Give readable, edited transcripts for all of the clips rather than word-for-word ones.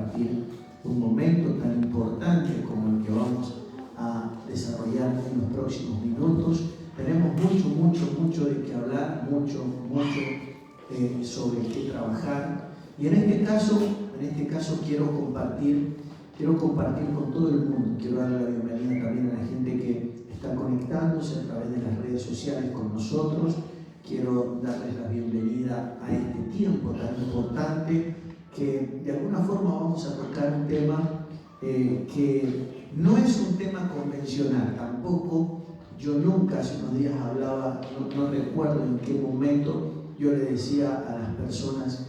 compartir un momento tan importante como el que vamos a desarrollar en los próximos minutos. Tenemos mucho de qué hablar, mucho sobre qué trabajar. Y en este caso quiero compartir con todo el mundo. Quiero darle la bienvenida también a la gente que está conectándose a través de las redes sociales con nosotros. Quiero darles la bienvenida a este tiempo tan importante que de alguna forma vamos a tocar un tema que no es un tema convencional, tampoco. Yo nunca, hace unos días hablaba, no recuerdo en qué momento, yo le decía a las personas,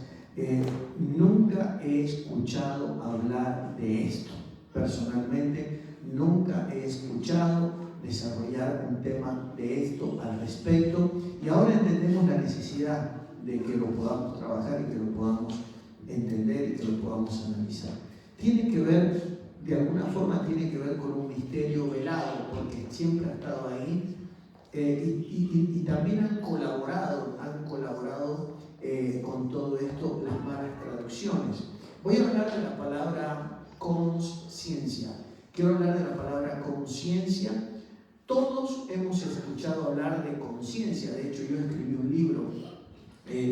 nunca he escuchado hablar de esto. Personalmente, nunca he escuchado desarrollar un tema de esto al respecto, y ahora entendemos la necesidad de que lo podamos trabajar y que lo podamos entender y que lo podamos analizar. Tiene que ver, de alguna forma, con un misterio velado, porque siempre ha estado ahí, y también han colaborado con todo esto las malas traducciones. Voy a hablar de la palabra conciencia. Quiero hablar de la palabra conciencia. Todos hemos escuchado hablar de conciencia. De hecho, yo escribí un libro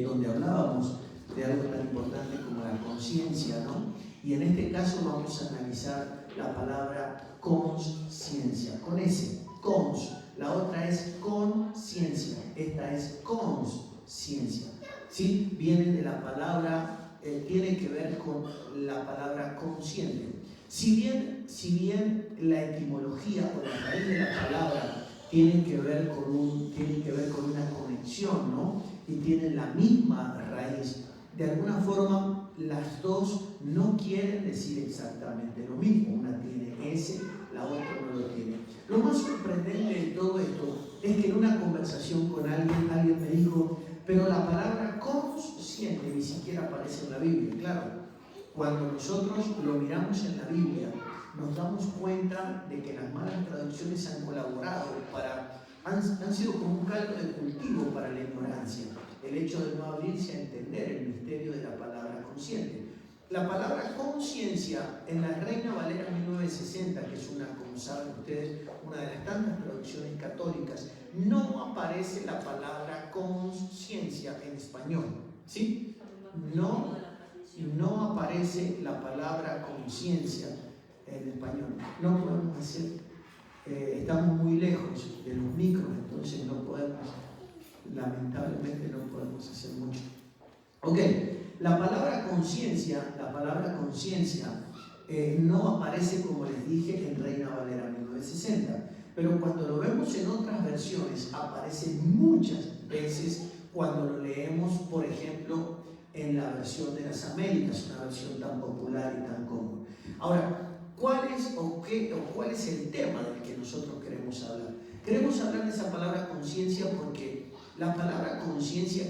donde hablábamos de algo tan importante como la conciencia, ¿no? Y en este caso vamos a analizar la palabra conciencia, con S, cons. La otra es conciencia, esta es conciencia, ¿sí? Viene de la palabra, tiene que ver con la palabra consciente. Si bien la etimología o la raíz de la palabra tiene que ver con una conexión, ¿no? Y tienen la misma raíz, de alguna forma las dos no quieren decir exactamente lo mismo. Una tiene S, la otra no lo tiene. Lo más sorprendente de todo esto es que en una conversación con alguien me dijo, pero la palabra consciente ni siquiera aparece en la Biblia. Claro, cuando nosotros lo miramos en la Biblia, nos damos cuenta de que las malas traducciones han colaborado han sido como un caldo de cultivo para la ignorancia. El hecho de no abrirse a entender el misterio de la palabra consciente. La palabra conciencia en la Reina Valera 1960, que es como saben ustedes, una de las tantas traducciones católicas, no aparece la palabra conciencia en español, ¿sí? No aparece la palabra conciencia en español. No podemos hacer, estamos muy lejos de los micros, entonces lamentablemente no podemos hacer mucho. Ok, la palabra conciencia no aparece, como les dije, en Reina Valera 1960, pero cuando lo vemos en otras versiones aparece muchas veces cuando lo leemos, por ejemplo, en la versión de las Américas, una versión tan popular y tan común. Ahora, ¿cuál es el tema del que nosotros queremos hablar? Queremos hablar de esa palabra conciencia porque la palabra conciencia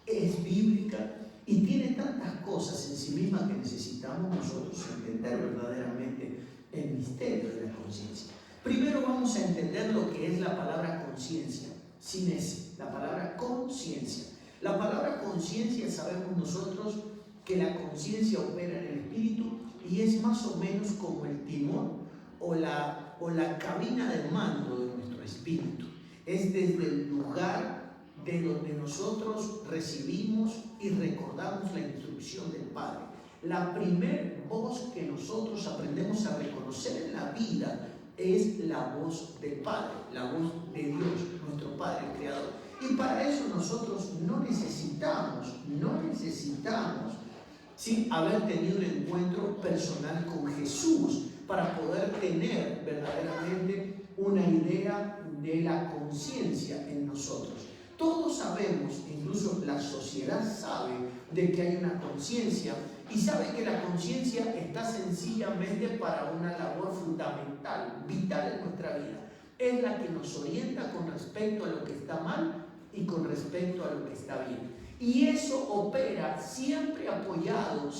es bíblica y tiene tantas cosas en sí misma que necesitamos nosotros entender verdaderamente el misterio de la conciencia. Primero vamos a entender lo que es la palabra conciencia, sin S, la palabra conciencia. La palabra conciencia, sabemos nosotros que la conciencia opera en el espíritu y es más o menos como el timón o la cabina de mando de nuestro espíritu. Es desde el lugar de donde nosotros recibimos y recordamos la instrucción del Padre. La primer voz que nosotros aprendemos a reconocer en la vida es la voz del Padre, la voz de Dios, nuestro Padre Creador. Y para eso nosotros no necesitamos ¿sí? haber tenido un encuentro personal con Jesús para poder tener verdaderamente una idea de la conciencia en nosotros. Todos sabemos, incluso la sociedad sabe, de que hay una conciencia y sabe que la conciencia está sencillamente para una labor fundamental, vital en nuestra vida. Es la que nos orienta con respecto a lo que está mal y con respecto a lo que está bien. Y eso opera siempre apoyado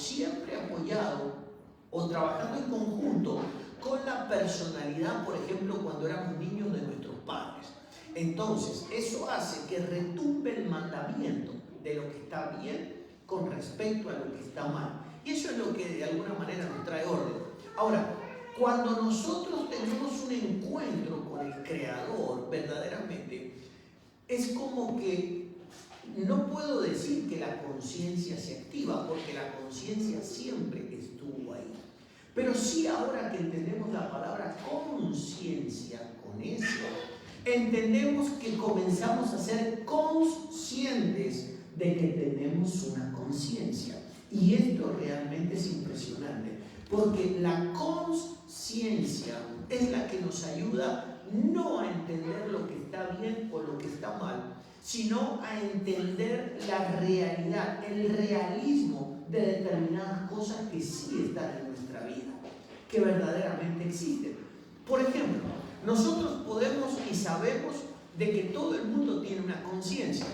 o trabajando en conjunto con la personalidad, por ejemplo, cuando éramos niños de nuestros padres. Entonces, eso hace que retumbe el mandamiento de lo que está bien con respecto a lo que está mal. Y eso es lo que de alguna manera nos trae orden. Ahora, cuando nosotros tenemos un encuentro con el Creador, verdaderamente, es como que no puedo decir que la conciencia se activa, porque la conciencia siempre estuvo ahí. Pero sí, ahora que entendemos la palabra conciencia con eso, entendemos que comenzamos a ser conscientes de que tenemos una conciencia. Y esto realmente es impresionante, porque la conciencia es la que nos ayuda no a entender lo que está bien o lo que está mal, sino a entender la realidad, el realismo de determinadas cosas que sí están en nuestra vida, que verdaderamente existen. Por ejemplo, nosotros podemos y sabemos de que todo el mundo tiene una conciencia,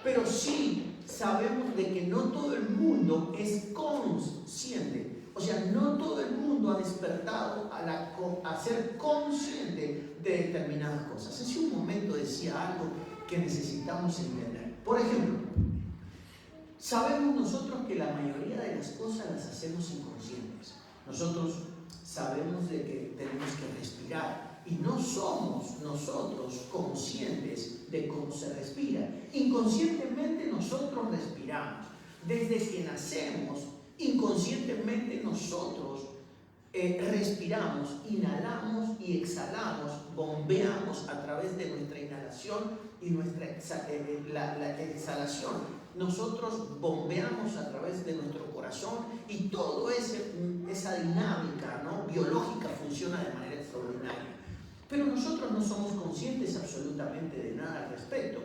pero sí sabemos de que no todo el mundo es consciente. O sea, no todo el mundo ha despertado a ser consciente de determinadas cosas. Hace un momento decía algo que necesitamos entender. Por ejemplo, sabemos nosotros que la mayoría de las cosas las hacemos inconscientes. Nosotros sabemos de que tenemos que respirar y no somos nosotros conscientes de cómo se respira. Inconscientemente nosotros respiramos. Desde que nacemos, inconscientemente nosotros respiramos, inhalamos y exhalamos, bombeamos a través de nuestra inhalación y nuestra exhalación. Nosotros bombeamos a través de nuestro corazón y toda esa dinámica, ¿no?, biológica funciona de manera extraordinaria. Pero nosotros no somos conscientes absolutamente de nada al respecto.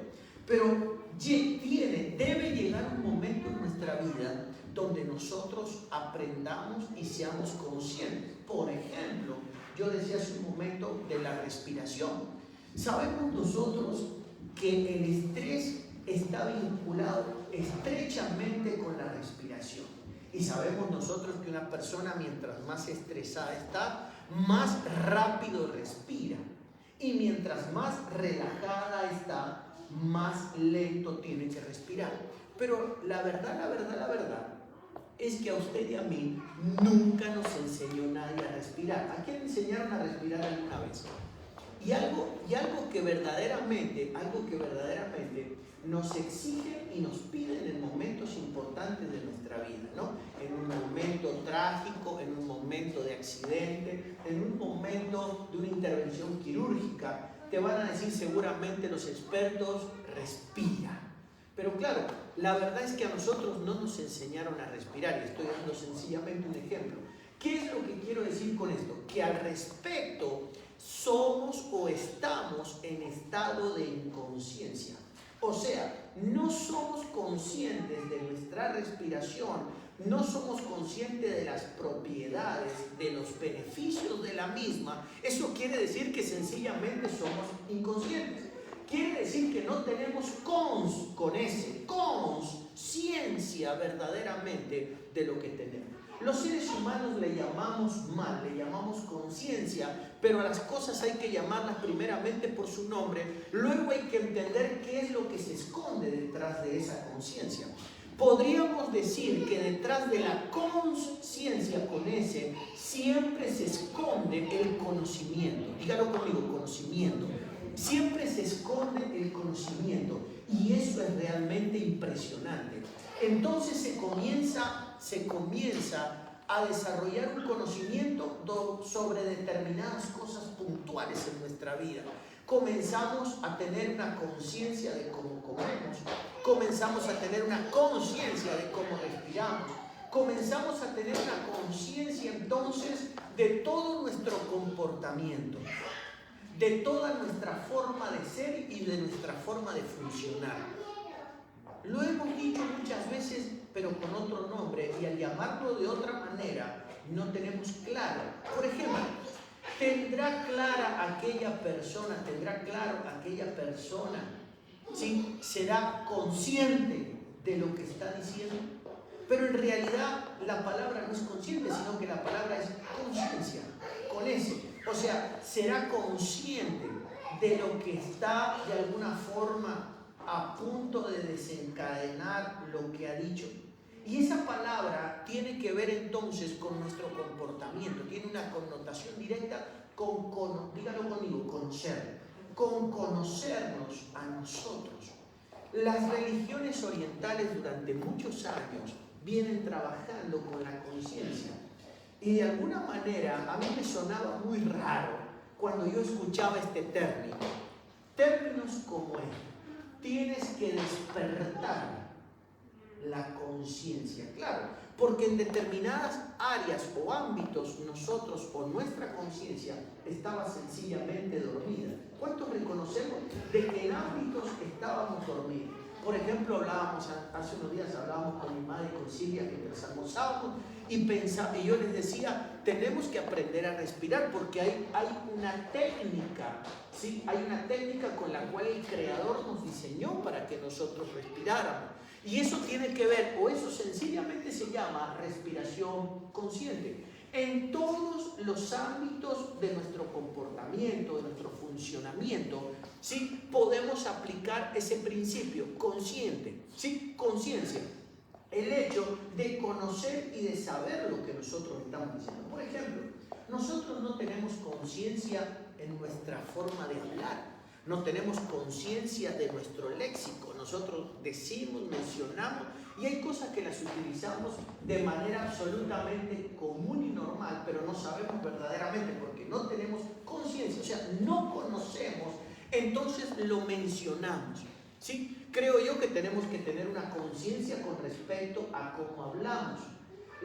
Pero debe llegar un momento en nuestra vida donde nosotros aprendamos y seamos conscientes. Por ejemplo, yo decía hace un momento de la respiración. Sabemos nosotros que el estrés está vinculado estrechamente con la respiración. Y sabemos nosotros que una persona, mientras más estresada está, más rápido respira. Y mientras más relajada está, más lento tiene que respirar. Pero la verdad es que a usted y a mí nunca nos enseñó nadie a respirar. ¿A quién enseñaron a respirar alguna vez? Y algo que verdaderamente nos exige y nos piden en momentos importantes de nuestra vida, ¿no? En un momento trágico, en un momento de accidente, en un momento de una intervención quirúrgica, te van a decir seguramente los expertos: respira. Pero claro, la verdad es que a nosotros no nos enseñaron a respirar, y estoy dando sencillamente un ejemplo. ¿Qué es lo que quiero decir con esto? Que al respecto somos o estamos en estado de inconsciencia. O sea, no somos conscientes de nuestra respiración, no somos conscientes de las propiedades, de los beneficios de la misma. Eso quiere decir que sencillamente somos inconscientes. Quiere decir que no tenemos conciencia verdaderamente de lo que tenemos. Los seres humanos le llamamos mal, le llamamos conciencia, pero a las cosas hay que llamarlas primeramente por su nombre. Luego hay que entender qué es lo que se esconde detrás de esa conciencia. Podríamos decir que detrás de la conciencia con ese siempre se esconde el conocimiento. Dígalo conmigo: conocimiento. Siempre se esconde el conocimiento, y eso es realmente impresionante. Entonces se comienza a desarrollar un conocimiento sobre determinadas cosas puntuales en nuestra vida. Comenzamos a tener una conciencia de cómo comemos, comenzamos a tener una conciencia de cómo respiramos, comenzamos a tener una conciencia entonces de todo nuestro comportamiento, de toda nuestra forma de ser y de nuestra forma de funcionar. Lo hemos dicho muchas veces, pero con otro nombre, y al llamarlo de otra manera, no tenemos claro. Por ejemplo, ¿tendrá claro aquella persona, ¿sí?, será consciente de lo que está diciendo? Pero en realidad la palabra no es consciente, sino que la palabra es conciencia, con ese. O sea, será consciente de lo que está de alguna forma a punto de desencadenar lo que ha dicho. Y esa palabra tiene que ver entonces con nuestro comportamiento, tiene una connotación directa dígalo conmigo, con conocernos a nosotros. Las religiones orientales durante muchos años vienen trabajando con la conciencia. Y de alguna manera a mí me sonaba muy raro cuando yo escuchaba este término. Términos como tienes que despertar la conciencia. Claro, porque en determinadas áreas o ámbitos nosotros o nuestra conciencia estaba sencillamente dormida. ¿Cuántos reconocemos de que en ámbitos estábamos dormidos? Por ejemplo, hace unos días hablábamos con mi madre y con Silvia mientras almorzábamos y yo les decía, tenemos que aprender a respirar porque hay una técnica, ¿sí? Hay una técnica con la cual el Creador nos diseñó para que nosotros respiráramos. Y eso tiene que ver, o eso sencillamente se llama respiración consciente. En todos los ámbitos de nuestro comportamiento, de nuestro funcionamiento, ¿sí? Podemos aplicar ese principio consciente, ¿sí? Conciencia. El hecho de conocer y de saber lo que nosotros estamos diciendo. Por ejemplo, nosotros no tenemos conciencia en nuestra forma de hablar. No tenemos conciencia de nuestro léxico. Nosotros decimos, mencionamos y hay cosas que las utilizamos de manera absolutamente común y normal, pero no sabemos verdaderamente porque no tenemos conciencia, o sea, no conocemos, entonces lo mencionamos. ¿Sí? Creo yo que tenemos que tener una conciencia con respecto a cómo hablamos.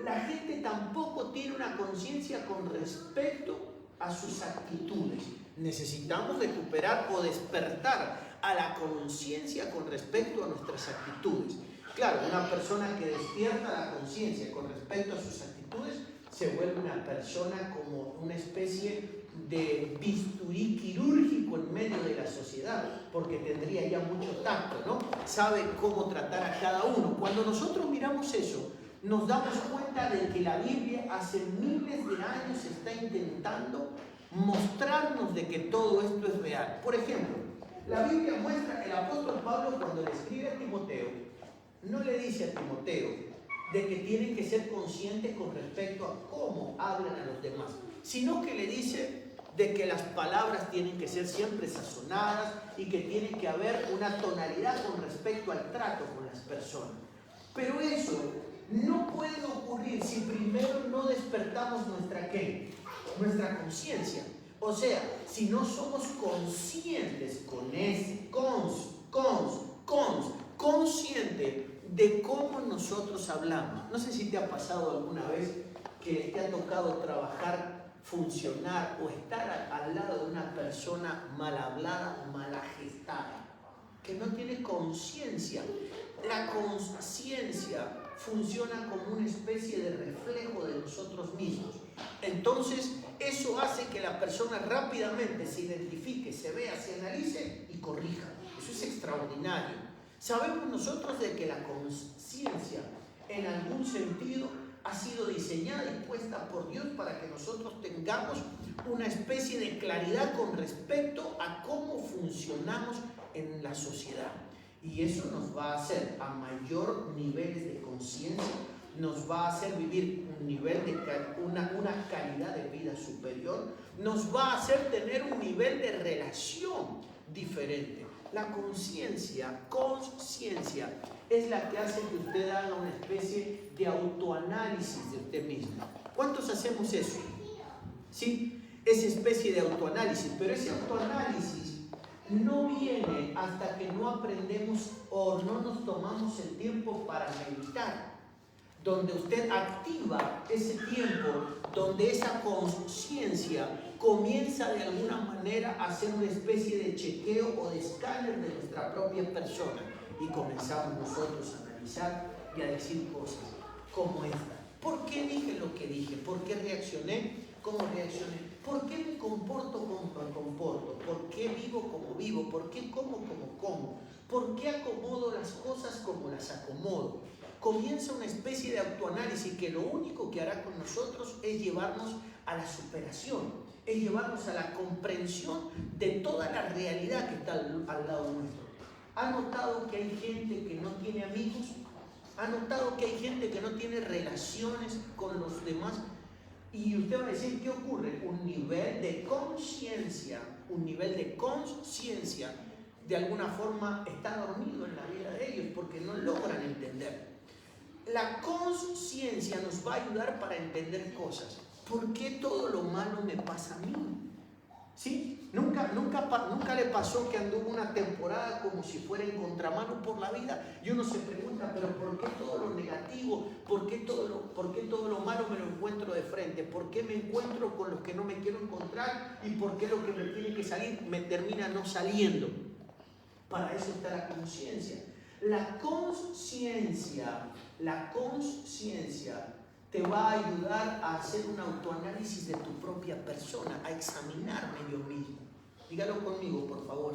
La gente tampoco tiene una conciencia con respecto a sus actitudes. Necesitamos recuperar o despertar a la conciencia con respecto a nuestras actitudes. Claro, una persona que despierta la conciencia con respecto a sus actitudes se vuelve una persona como una especie de bisturí quirúrgico en medio de la sociedad, porque tendría ya mucho tacto, ¿no? Sabe cómo tratar a cada uno. Cuando nosotros miramos eso, nos damos cuenta de que la Biblia hace miles de años está intentando mostrarnos de que todo esto es real. Por ejemplo, la Biblia muestra, el apóstol Pablo cuando le escribe a Timoteo, no le dice a Timoteo de que tienen que ser conscientes con respecto a cómo hablan a los demás, sino que le dice de que las palabras tienen que ser siempre sazonadas y que tiene que haber una tonalidad con respecto al trato con las personas. Pero eso no puede ocurrir si primero no despertamos nuestra conciencia. O sea, si no somos conscientes consciente de cómo nosotros hablamos. No sé si te ha pasado alguna vez que te ha tocado trabajar, funcionar o estar al lado de una persona mal hablada, mal gestada, que no tiene conciencia. La conciencia funciona como una especie de reflejo de nosotros mismos. Entonces, eso hace que la persona rápidamente se identifique, se vea, se analice y corrija. Eso es extraordinario. Sabemos nosotros de que la conciencia, en algún sentido, ha sido diseñada y puesta por Dios para que nosotros tengamos una especie de claridad con respecto a cómo funcionamos en la sociedad. Y eso nos va a hacer a mayor niveles de conciencia, nos va a hacer vivir un nivel de una calidad de vida superior, nos va a hacer tener un nivel de relación diferente. La conciencia es la que hace que usted haga una especie de autoanálisis de usted mismo. ¿Cuántos hacemos eso? ¿Sí? Esa especie de autoanálisis, pero ese autoanálisis no viene hasta que no aprendemos o no nos tomamos el tiempo para meditar, donde usted activa ese tiempo, donde esa conciencia comienza de alguna manera a hacer una especie de chequeo o de escáner de nuestra propia persona y comenzamos nosotros a analizar y a decir cosas como esta. ¿Por qué dije lo que dije? ¿Por qué reaccioné? ¿Cómo reaccioné? ¿Por qué me comporto como me comporto? ¿Por qué vivo como vivo? ¿Por qué como como? ¿Por qué acomodo las cosas como las acomodo? Comienza una especie de autoanálisis que lo único que hará con nosotros es llevarnos a la superación, es llevarnos a la comprensión de toda la realidad que está al lado nuestro. ¿Ha notado que hay gente que no tiene amigos? ¿Ha notado que hay gente que no tiene relaciones con los demás? Y usted va a decir, ¿qué ocurre? Un nivel de conciencia de alguna forma está dormido en la vida de ellos porque no logran entender. La conciencia nos va a ayudar para entender cosas. ¿Por qué todo lo malo me pasa a mí? ¿Sí? ¿Nunca le pasó que anduvo una temporada como si fuera en contramano por la vida? Y uno se pregunta, ¿pero por qué todo lo negativo? ¿Por qué todo lo malo me lo encuentro de frente? ¿Por qué me encuentro con los que no me quiero encontrar? ¿Y por qué lo que me tiene que salir me termina no saliendo? Para eso está la conciencia. La conciencia te va a ayudar a hacer un autoanálisis de tu propia persona, a examinarme yo mismo. Dígalo conmigo, por favor,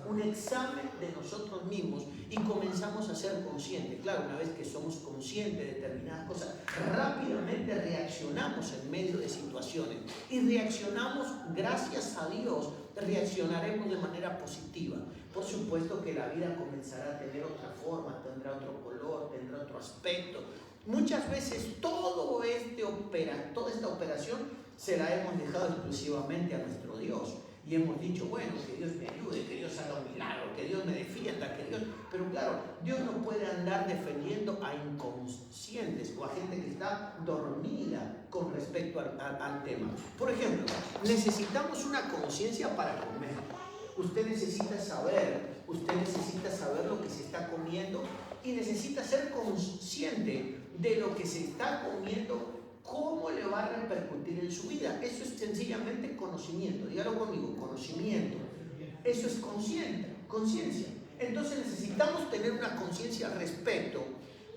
un examen de nosotros mismos y comenzamos a ser conscientes. Claro, una vez que somos conscientes de determinadas cosas, rápidamente reaccionamos en medio de situaciones y reaccionamos, gracias a Dios, reaccionaremos de manera positiva. Por supuesto que la vida comenzará a tener otra forma, tendrá otro color, tendrá otro aspecto. Muchas veces toda esta operación se la hemos dejado exclusivamente a nuestro Dios. Y hemos dicho, bueno, que Dios me ayude, que Dios haga un milagro, que Dios me defienda, que Dios... Pero claro, Dios no puede andar defendiendo a inconscientes o a gente que está dormida con respecto al tema. Por ejemplo, necesitamos una conciencia para comer. Usted necesita saber lo que se está comiendo y necesita ser consciente de lo que se está comiendo, cómo le va a repercutir en su vida. Eso es sencillamente conocimiento. Dígalo conmigo, conocimiento. Eso es conciencia. Entonces necesitamos tener una conciencia al respecto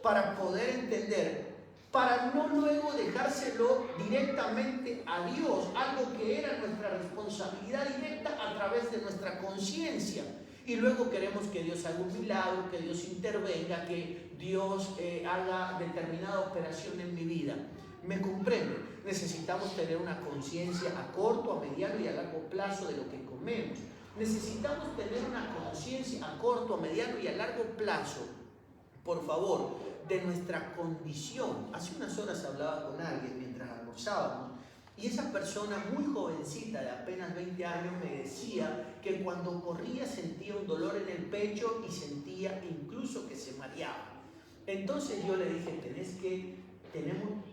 para poder entender, para no luego dejárselo directamente a Dios, algo que era nuestra responsabilidad directa a través de nuestra conciencia. Y luego queremos que Dios haga un milagro, que Dios intervenga, que Dios haga determinada operación en mi vida. ¿Me comprende? Necesitamos tener una conciencia a corto, a mediano y a largo plazo de lo que comemos. Necesitamos tener una conciencia a corto, a mediano y a largo plazo, por favor, de nuestra condición. Hace unas horas hablaba con alguien mientras almorzábamos y esa persona muy jovencita, de apenas 20 años, me decía que cuando corría sentía un dolor en el pecho y sentía incluso que se mareaba. Entonces yo le dije,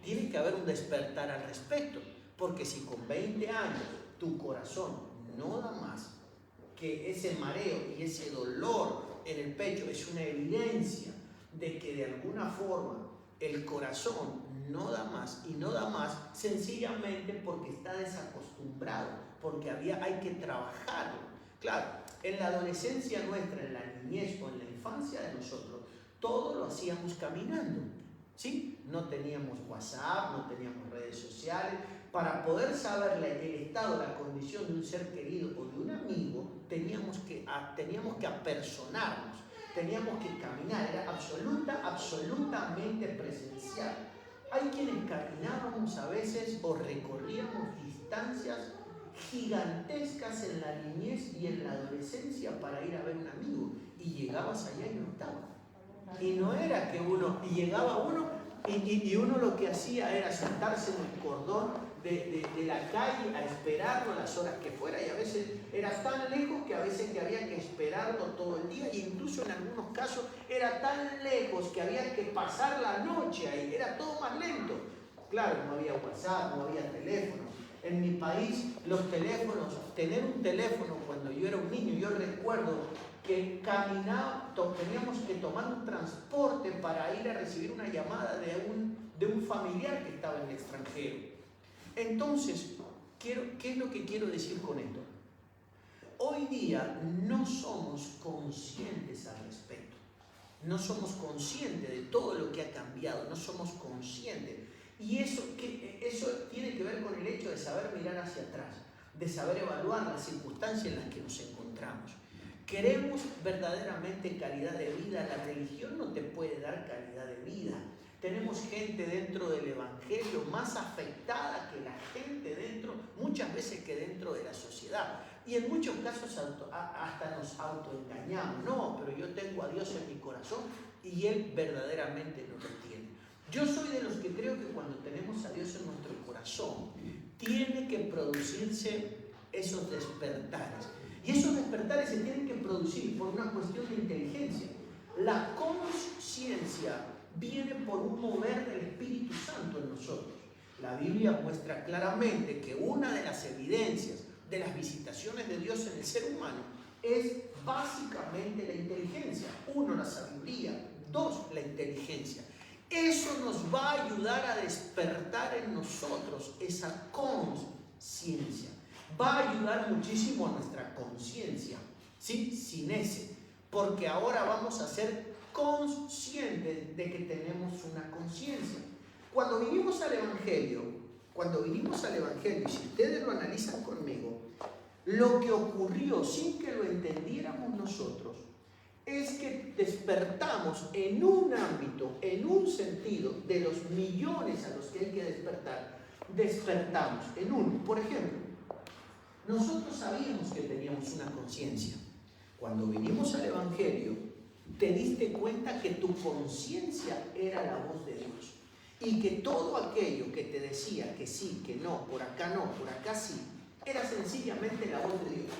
tiene que haber un despertar al respecto, porque si con 20 años tu corazón no da más, que ese mareo y ese dolor en el pecho es una evidencia de que de alguna forma el corazón no da más, y no da más sencillamente porque está desacostumbrado, porque hay que trabajarlo. Claro, en la adolescencia nuestra, en la niñez o en la infancia de nosotros, todo lo hacíamos caminando, ¿sí? No teníamos WhatsApp, no teníamos redes sociales. Para poder saber el estado, la condición de un ser querido o de un amigo, teníamos que apersonarnos, teníamos que caminar, era absolutamente presencial. Hay quienes caminábamos a veces o recorríamos distancias gigantescas en la niñez y en la adolescencia para ir a ver un amigo, y llegabas allá y no estaba. Y no era que llegaba uno y uno lo que hacía era sentarse en el cordón de la calle a esperarlo las horas que fuera, y a veces era tan lejos que a veces que había que esperarlo todo el día, e incluso en algunos casos era tan lejos que había que pasar la noche ahí, era todo más lento. Claro, no había WhatsApp, no había teléfono. En mi país los teléfonos, tener un teléfono cuando yo era un niño, yo recuerdo que teníamos que tomar un transporte para ir a recibir una llamada de un familiar que estaba en el extranjero. Entonces, ¿qué es lo que quiero decir con esto? Hoy día no somos conscientes al respecto. No somos conscientes de todo lo que ha cambiado, no somos conscientes. Y eso tiene que ver con el hecho de saber mirar hacia atrás, de saber evaluar las circunstancias en las que nos encontramos. Queremos verdaderamente calidad de vida. La religión no te puede dar calidad de vida. tenemos gente dentro del Evangelio más afectada que la gente dentro, muchas veces que dentro de la sociedad. Y en muchos casos hasta nos autoengañamos. No, pero yo tengo a Dios en mi corazón y Él verdaderamente no lo tiene. Yo soy de los que creo que cuando tenemos a Dios en nuestro corazón, tiene que producirse esos despertares. Y esos despertares se tienen que producir por una cuestión de inteligencia. La conciencia viene por un mover del Espíritu Santo en nosotros. La Biblia muestra claramente que una de las evidencias de las visitaciones de Dios en el ser humano es básicamente la inteligencia. Uno, la sabiduría. Dos, la inteligencia. Eso nos va a ayudar a despertar en nosotros esa conciencia. Va a ayudar muchísimo a nuestra conciencia, ¿sí? Sin ese, porque ahora vamos a ser conscientes de que tenemos una conciencia. Cuando vinimos al Evangelio, y si ustedes lo analizan conmigo, lo que ocurrió sin que lo entendiéramos nosotros es que despertamos en un ámbito, en un sentido, de los millones a los que hay que despertar, despertamos en uno. Por ejemplo, nosotros sabíamos que teníamos una conciencia. Cuando vinimos al Evangelio, te diste cuenta que tu conciencia era la voz de Dios. Y que todo aquello que te decía que sí, que no, por acá sí, era sencillamente la voz de Dios.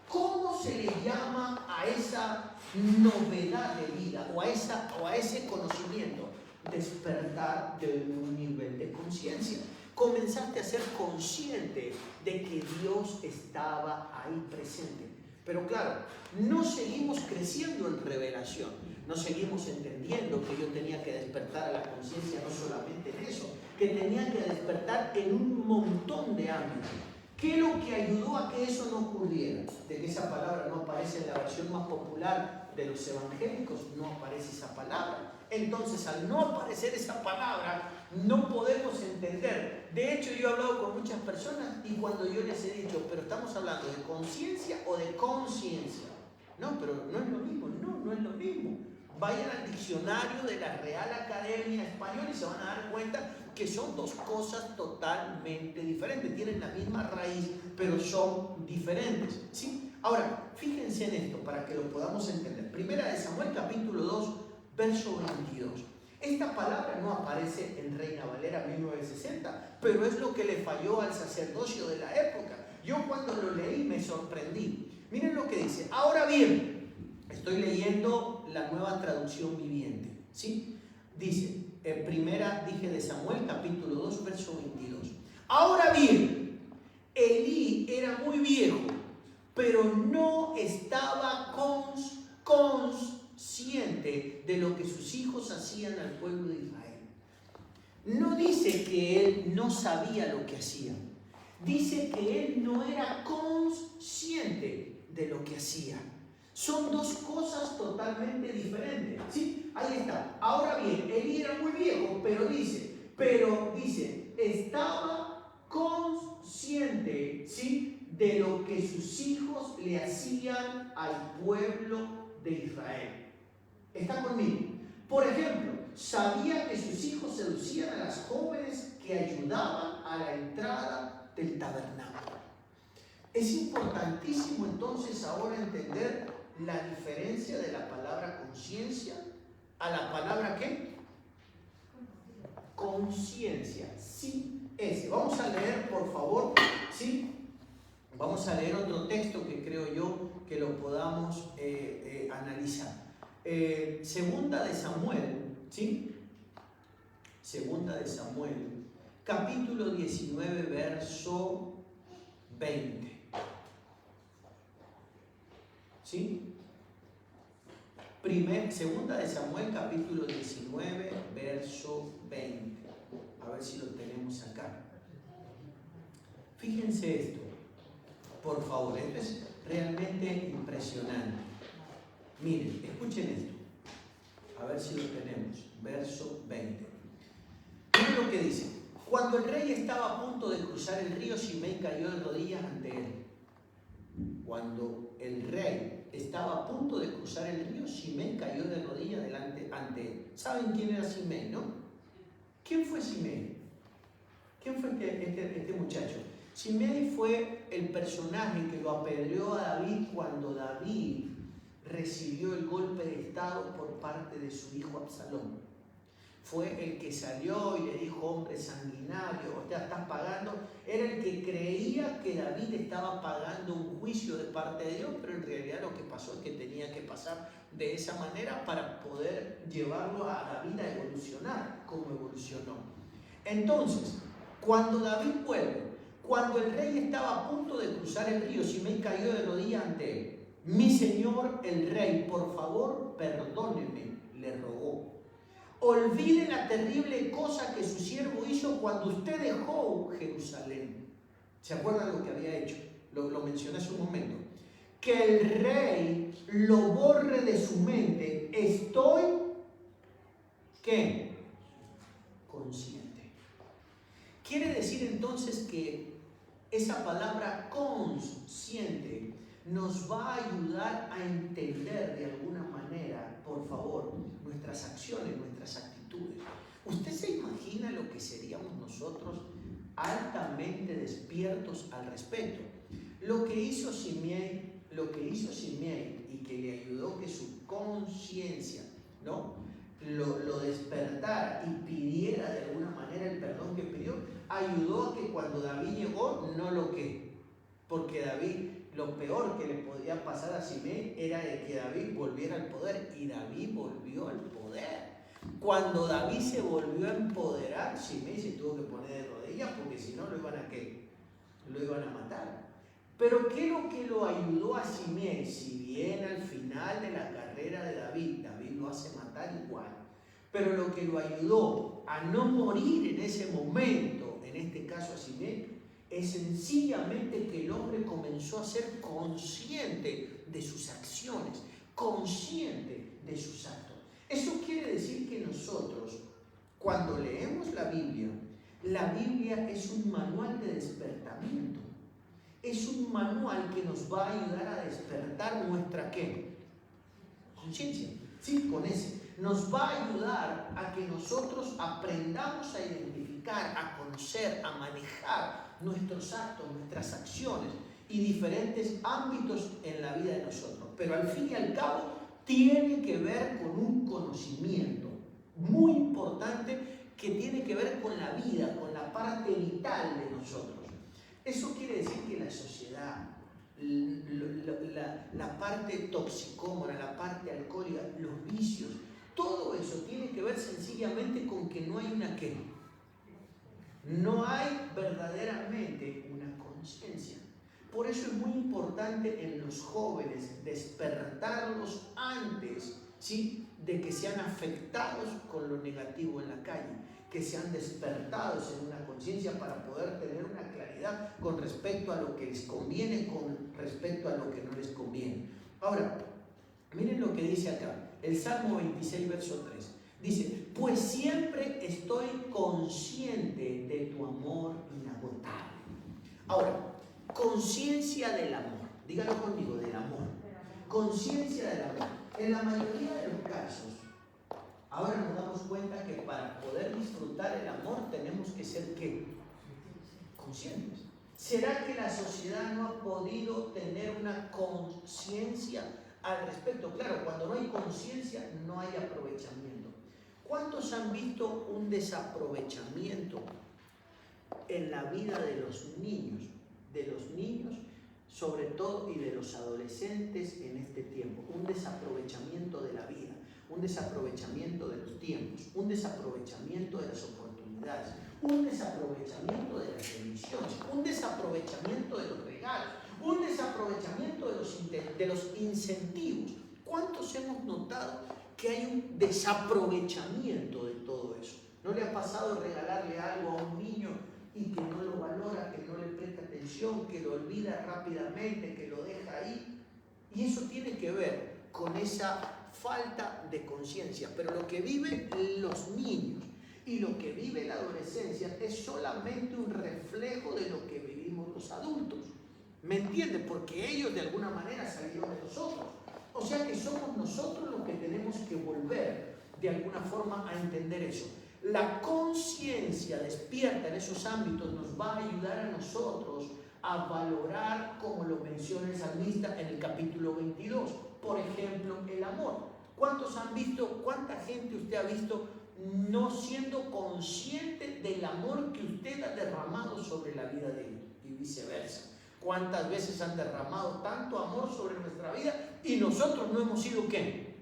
¿Cómo se le llama a esa novedad de vida o a ese conocimiento? Despertar de un nivel de conciencia. Comenzaste a ser consciente de que Dios estaba ahí presente. Pero claro, no seguimos creciendo en revelación, no seguimos entendiendo que yo tenía que despertar a la conciencia no solamente en eso, que tenía que despertar en un montón de ámbitos. ¿Qué es lo que ayudó a que eso no ocurriera? De que esa palabra no aparece en la versión más popular de los evangélicos, no aparece esa palabra. Entonces, al no aparecer esa palabra, no podemos entender. De hecho, yo he hablado con muchas personas y cuando yo les he dicho, pero estamos hablando de conciencia o de conciencia. No, pero no es lo mismo. No es lo mismo. Vayan al diccionario de la Real Academia Española y se van a dar cuenta que son dos cosas totalmente diferentes. Tienen la misma raíz, pero son diferentes, ¿sí? Ahora, fíjense en esto para que lo podamos entender. Primera de Samuel, capítulo 2, verso 22. Esta palabra no aparece en Reina Valera 1960, pero es lo que le falló al sacerdocio de la época. Yo cuando lo leí me sorprendí. Miren lo que dice. Ahora bien, estoy leyendo la Nueva Traducción Viviente, ¿sí? Dice, primera dije de Samuel, capítulo 2, verso 22. Ahora bien, Elí era muy viejo, pero no estaba consciente de lo que sus hijos hacían al pueblo de Israel. No dice que él no sabía lo que hacía, dice que él no era consciente de lo que hacía. Son dos cosas totalmente diferentes, ¿sí? Ahí está. Ahora bien, Elí era muy viejo, pero dice, estaba consciente, ¿sí?, de lo que sus hijos le hacían al pueblo de Israel. ¿Está conmigo? Por ejemplo, sabía que sus hijos seducían a las jóvenes que ayudaban a la entrada del tabernáculo. Es importantísimo entonces ahora entender la diferencia de la palabra conciencia a la palabra ¿qué? Conciencia. Sí, ese. Vamos a leer, por favor, ¿sí? Vamos a leer otro texto que creo yo que lo podamos analizar. Segunda de Samuel, ¿sí? Segunda de Samuel, capítulo 19, verso 20. ¿Sí? Segunda de Samuel, capítulo 19, verso 20. A ver si lo tenemos acá. Fíjense esto, por favor, esto es realmente impresionante. Miren, escuchen esto. A ver si lo tenemos. Verso 20. Miren lo que dice. Cuando el rey estaba a punto de cruzar el río, Shimei cayó de rodillas ante él. Cuando el rey estaba a punto de cruzar el río, Shimei cayó de rodillas ante él. ¿Saben quién era Shimei, no? ¿Quién fue Simei? ¿Quién fue este muchacho? Simei fue el personaje que lo apedreó a David cuando David recibió el golpe de estado por parte de su hijo Absalón. Fue el que salió y le dijo: hombre sanguinario, o sea, estás pagando. Era el que creía que David estaba pagando un juicio de parte de Dios, pero en realidad lo que pasó es que tenía que pasar de esa manera para poder llevarlo a David a evolucionar como evolucionó. Entonces, cuando David vuelve, cuando el rey estaba a punto de cruzar el río, Simei cayó de rodillas ante él. Mi señor el rey, por favor, perdóneme, le rogó. Olvide la terrible cosa que su siervo hizo cuando usted dejó Jerusalén. ¿Se acuerdan lo que había hecho? Lo mencioné hace un momento. Que el rey lo borre de su mente. Estoy, ¿qué? Consciente. Quiere decir entonces que esa palabra consciente nos va a ayudar a entender de alguna manera, por favor, nuestras acciones, nuestras actitudes. ¿Usted se imagina lo que seríamos nosotros altamente despiertos al respecto? Lo que hizo Simei y que le ayudó que su conciencia, ¿no?, lo despertara y pidiera de alguna manera el perdón que pidió, ayudó a que cuando David llegó, no lo que, porque David, lo peor que le podía pasar a Simei era de que David volviera al poder, y David volvió al poder. Cuando David se volvió a empoderar, Simei se tuvo que poner de rodillas, porque si no lo iban a ¿qué? Lo iban a matar. Pero ¿qué es lo que lo ayudó a Simei? Si bien al final de la carrera de David lo hace matar igual, pero lo que lo ayudó a no morir en ese momento, en este caso a Simei, es sencillamente que el hombre comenzó a ser consciente de sus acciones, consciente de sus actos. Eso quiere decir que nosotros, cuando leemos la Biblia es un manual de despertamiento. Es un manual que nos va a ayudar a despertar nuestra ¿qué? Conciencia. Sí, con ese. Nos va a ayudar a que nosotros aprendamos a identificar, a conocer, a manejar nuestros actos, nuestras acciones y diferentes ámbitos en la vida de nosotros. Pero al fin y al cabo tiene que ver con un conocimiento muy importante que tiene que ver con la vida, con la parte vital de nosotros. Eso quiere decir que la sociedad, la parte toxicómana, la parte alcohólica, los vicios, todo eso tiene que ver sencillamente con que no hay una ¿qué? No hay verdaderamente una conciencia. Por eso es muy importante en los jóvenes despertarlos antes, ¿sí?, de que sean afectados con lo negativo en la calle, que sean despertados en una conciencia para poder tener una claridad con respecto a lo que les conviene, con respecto a lo que no les conviene. Ahora, miren lo que dice acá, el Salmo 26, verso 3. Dice: pues siempre estoy consciente de tu amor inagotable. Ahora, conciencia del amor. Dígalo conmigo, del amor. Conciencia del amor. En la mayoría de los casos, ahora nos damos cuenta que para poder disfrutar el amor tenemos que ser ¿qué? Conscientes. ¿Será que la sociedad no ha podido tener una conciencia al respecto? Claro, cuando no hay conciencia no hay aprovechamiento. ¿Cuántos han visto un desaprovechamiento en la vida de los niños? De los niños sobre todo y de los adolescentes en este tiempo. Un desaprovechamiento de la vida, un desaprovechamiento de los tiempos, un desaprovechamiento de las oportunidades, un desaprovechamiento de las bendiciones, un desaprovechamiento de los regalos, un desaprovechamiento de los incentivos. ¿Cuántos hemos notado que hay un desaprovechamiento de todo eso? ¿No le ha pasado regalarle algo a un niño y que no lo valora, que no le presta atención, que lo olvida rápidamente, que lo deja ahí? Y eso tiene que ver con esa falta de conciencia. Pero lo que viven los niños y lo que vive la adolescencia es solamente un reflejo de lo que vivimos los adultos. ¿Me entienden? Porque ellos de alguna manera salieron de nosotros. O sea que somos nosotros los que tenemos que volver de alguna forma a entender eso. La conciencia despierta en esos ámbitos nos va a ayudar a nosotros a valorar, como lo menciona el salmista en el capítulo 22. Por ejemplo, el amor. ¿Cuántos han visto, cuánta gente usted ha visto no siendo consciente del amor que usted ha derramado sobre la vida de él? Y viceversa. ¿Cuántas veces han derramado tanto amor sobre nuestra vida y nosotros no hemos sido qué?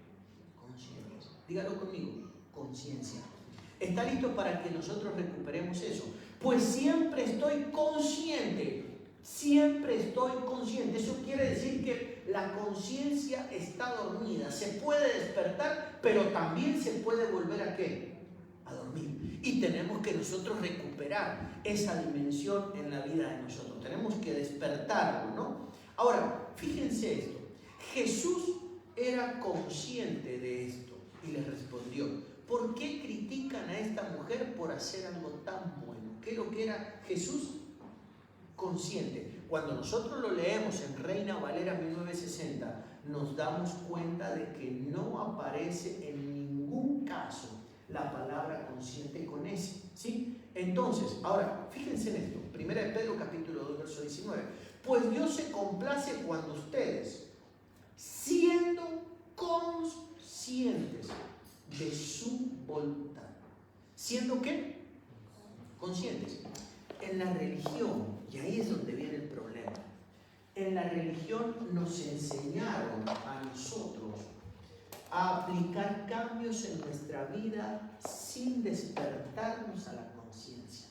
Conscientes. Dígalo conmigo, conciencia. ¿Está listo para que nosotros recuperemos eso? Pues siempre estoy consciente. Siempre estoy consciente. Eso quiere decir que la conciencia está dormida. Se puede despertar, pero también se puede volver ¿a qué? A dormir. Y tenemos que nosotros recuperar esa dimensión en la vida de nosotros. Tenemos que despertarlo, ¿no? Ahora, fíjense esto. Jesús era consciente de esto y les respondió: ¿por qué critican a esta mujer por hacer algo tan bueno? ¿Qué es lo que era Jesús? Consciente. Cuando nosotros lo leemos en Reina Valera 1960, nos damos cuenta de que no aparece en ningún caso la palabra consciente con ese, ¿sí? Entonces, ahora, fíjense en esto. Primera de Pedro, capítulo 2, verso 19. Pues Dios se complace cuando ustedes, siendo conscientes de su voluntad. ¿Siendo qué? Conscientes. En la religión, y ahí es donde viene el problema, en la religión nos enseñaron a nosotros a aplicar cambios en nuestra vida sin despertarnos a la conciencia.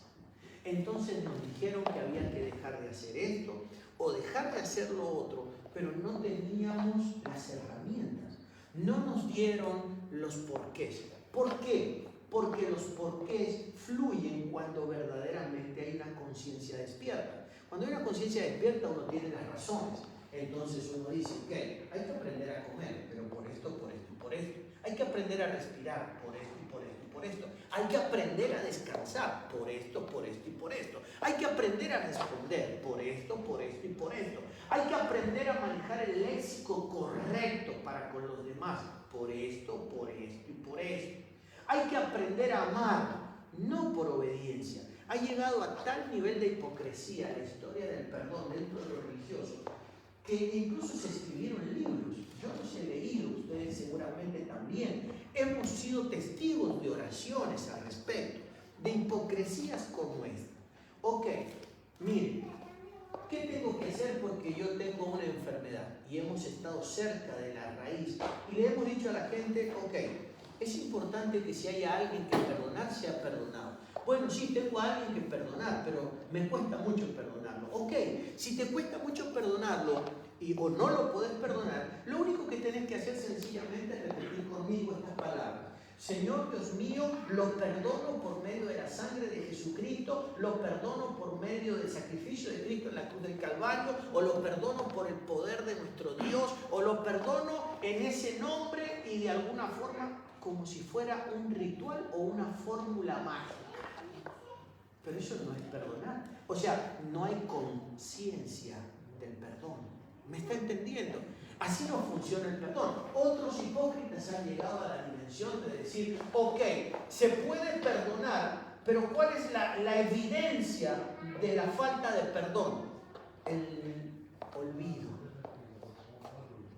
Entonces nos dijeron que había que dejar de hacer esto o dejar de hacer lo otro, pero no teníamos las herramientas. No nos dieron los porqués. ¿Por qué? Porque los porqués fluyen cuando verdaderamente hay una conciencia despierta. Cuando hay una conciencia despierta, uno tiene las razones. Entonces uno dice, ok, hay que aprender a comer, pero por esto, por esto y por esto. Hay que aprender a respirar, por esto y por esto y por esto. Hay que aprender a descansar, por esto, por esto y por esto. Hay que aprender a responder, por esto, por esto y por esto. Hay que aprender a manejar el léxico correcto para con los demás, por esto, por esto y por esto. Hay que aprender a amar, no por obediencia. Ha llegado a tal nivel de hipocresía la historia del perdón dentro de los religiosos que incluso se escribieron libros. Yo los he leído, ustedes seguramente también. Hemos sido testigos de oraciones al respecto, de hipocresías como esta. Ok, miren, ¿qué tengo que hacer porque yo tengo una enfermedad? Y hemos estado cerca de la raíz y le hemos dicho a la gente, ok, es importante que si hay alguien que perdonar, sea perdonado. Bueno, sí, tengo a alguien que perdonar, pero me cuesta mucho perdonarlo. Ok, si te cuesta mucho perdonarlo o no lo podés perdonar, lo único que tenés que hacer sencillamente es repetir conmigo estas palabras. Señor Dios mío, lo perdono por medio de la sangre de Jesucristo, lo perdono por medio del sacrificio de Cristo en la cruz del Calvario, o lo perdono por el poder de nuestro Dios, o lo perdono en ese nombre y de alguna forma como si fuera un ritual o una fórmula mágica. Pero eso no es perdonar. O sea, no hay conciencia del perdón. ¿Me está entendiendo? Así no funciona el perdón. Otros hipócritas han llegado a la dimensión de decir, ok, se puede perdonar, pero ¿cuál es la evidencia de la falta de perdón? El olvido.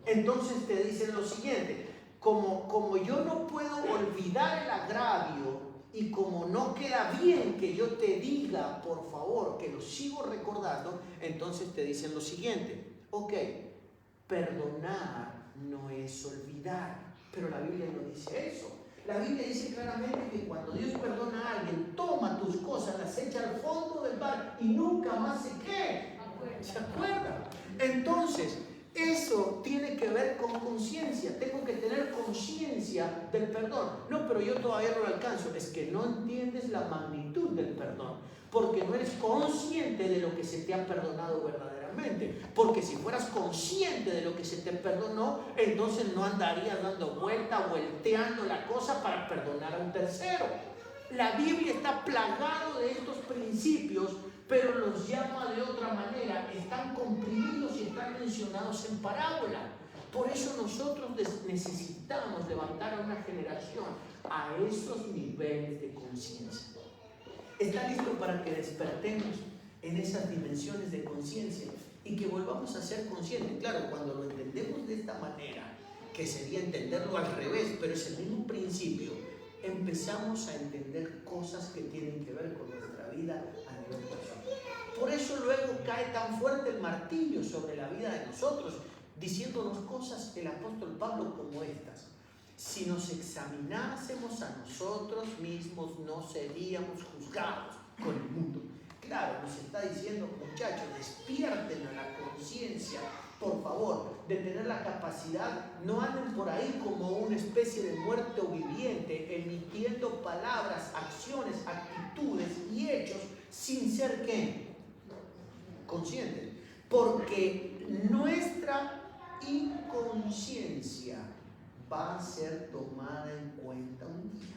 Entonces te dicen lo siguiente, como yo no puedo olvidar el agravio y como no queda bien que yo te diga, por favor, que lo sigo recordando, entonces te dicen lo siguiente, ok, perdonar no es olvidar, pero la Biblia no dice eso. La Biblia dice claramente que cuando Dios perdona a alguien, toma tus cosas, las echa al fondo del mar y nunca más se acuerda. Entonces, eso tiene que ver con conciencia. Tengo que tener conciencia del perdón. No, pero yo todavía no lo alcanzo. Es que no entiendes la magnitud del perdón, porque no eres consciente de lo que se te ha perdonado verdaderamente. Porque si fueras consciente de lo que se te perdonó, entonces no andarías dando vuelta, volteando la cosa para perdonar a un tercero. La Biblia está plagada de estos principios, pero los llama de otra manera. Están comprimidos y están mencionados en parábola. Por eso nosotros necesitamos levantar a una generación a esos niveles de conciencia. ¿Está listo para que despertemos en esas dimensiones de conciencia y que volvamos a ser conscientes? Claro, cuando lo entendemos de esta manera, que sería entenderlo al revés, pero es el mismo principio, empezamos a entender cosas que tienen que ver con nuestra vida a nivel personal. Por eso luego cae tan fuerte el martillo sobre la vida de nosotros, diciéndonos cosas el apóstol Pablo como estas. Si nos examinásemos a nosotros mismos, no seríamos juzgados con el mundo. Claro, nos está diciendo, muchachos, despierten a la conciencia, por favor, de tener la capacidad, no anden por ahí como una especie de muerto viviente, emitiendo palabras, acciones, actitudes y hechos sin ser ¿qué? Conscientes. Porque nuestra inconsciencia va a ser tomada en cuenta un día.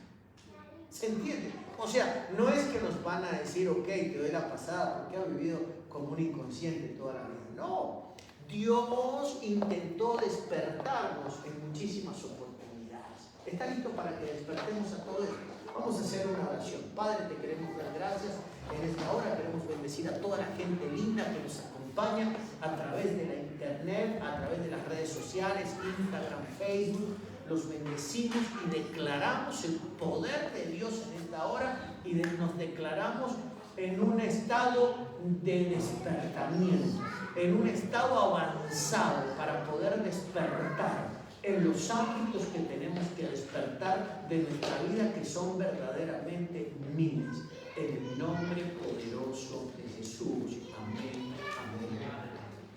¿Se entiende? O sea, no es que nos van a decir, ok, te doy la pasada porque has vivido como un inconsciente toda la vida. No, Dios intentó despertarnos en muchísimas oportunidades. ¿Está listo para que despertemos a todo esto? Vamos a hacer una oración. Padre, te queremos dar gracias en esta hora. Queremos bendecir a toda la gente linda que nos acompaña a través de la internet, a través de las redes sociales, Instagram, Facebook. Los bendecimos y declaramos el poder de Dios en esta hora y nos declaramos en un estado de despertamiento, en un estado avanzado para poder despertar en los ámbitos que tenemos que despertar de nuestra vida, que son verdaderamente miles. En el nombre poderoso de Jesús. Amén, amén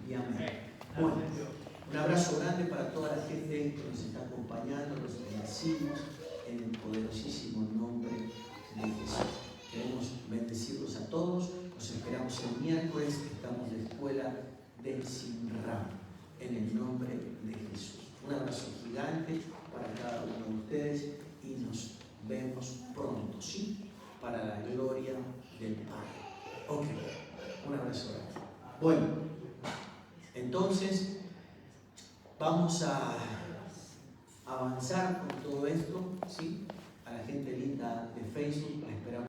y amén. Bueno, un abrazo grande para toda la gente que nos está acompañando. Los bendecimos en el poderosísimo nombre de Jesús. Queremos bendecirlos a todos. Los esperamos el miércoles. Estamos de escuela del Sinram en el nombre de Jesús. Un abrazo gigante para cada uno de ustedes y nos vemos pronto, ¿sí? Para la gloria del Padre. Ok, un abrazo grande. Bueno, entonces vamos a avanzar con todo esto, ¿sí? A la gente linda de Facebook, la esperamos.